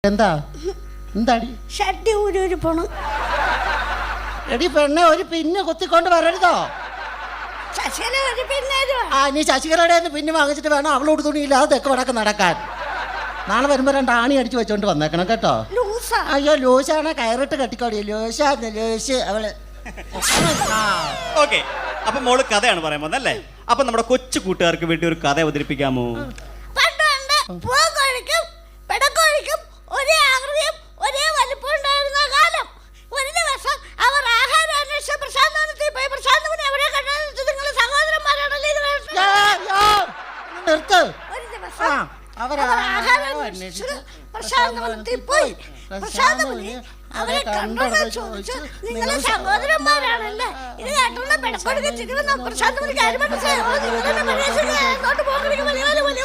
എന്താ എന്താടി ഷഡ്ഡി ഊരി പോണു. എടി പെണ്ണെ ഒരു പിന്നെ കുത്തിക്കൊണ്ട് വരരുതോ. ശശികല ഒരു പിന്നെ നീ ശശികലയുടെ പിന്നെ വാങ്ങിച്ചിട്ട് വേണം അവളോട് തുണിയില്ലാതെ തെക്ക് വടക്ക് നടക്കാൻ. നാളെ വരുമ്പോ 2 ആണി അടിച്ചു വെച്ചോണ്ട് വന്നേക്കണം കേട്ടോ. അയ്യോ ലൂസാണ്, കയറിട്ട് കെട്ടിക്കോടി. ലൂസാന്ന് ലൂസ് അവള്. ഓക്കെ, അപ്പൊ മോള് കഥയാണ് പറയാൻ വന്നല്ലേ? അപ്പൊ നമ്മുടെ കൊച്ചു കൂട്ടുകാർക്ക് വേണ്ടി ഒരു കഥ അവതരിപ്പിക്കാമോ? ഒരേ ആകൃതിയും ഒരേ വലിപ്പം ഉണ്ടായിരുന്ന കാലം. ഒരു ദിവസം അവർ ആഹാരം അന്വേഷിച്ച പ്രശാന്തവനത്തിൽ പോയി. പ്രശാന്തവനെ എവിടെ കണ്ടാലും നിങ്ങൾ സഹോദരന്മാരാണല്ലേ ഇത്. നിർത്ത്. ഒരു ദിവസം അവർ ആഹാരം അന്വേഷിച്ച് പ്രശാന്തവനത്തിൽ പോയി. പ്രശാന്തവനെ അവരെ കണ്ടോടെ ചോദിച്ചു, നിങ്ങൾ സഹോദരന്മാരാണല്ലേ? ഇത് കേട്ടുള്ള പെടക്കൊടുക്ക ചിരിവെന്ന പ്രശാന്തവന് കാര്യം മനസ്സിലായോ? നിങ്ങളുടെ അങ്ങോട്ട് പോകുന്ന വലിയ വലിയ വലിയ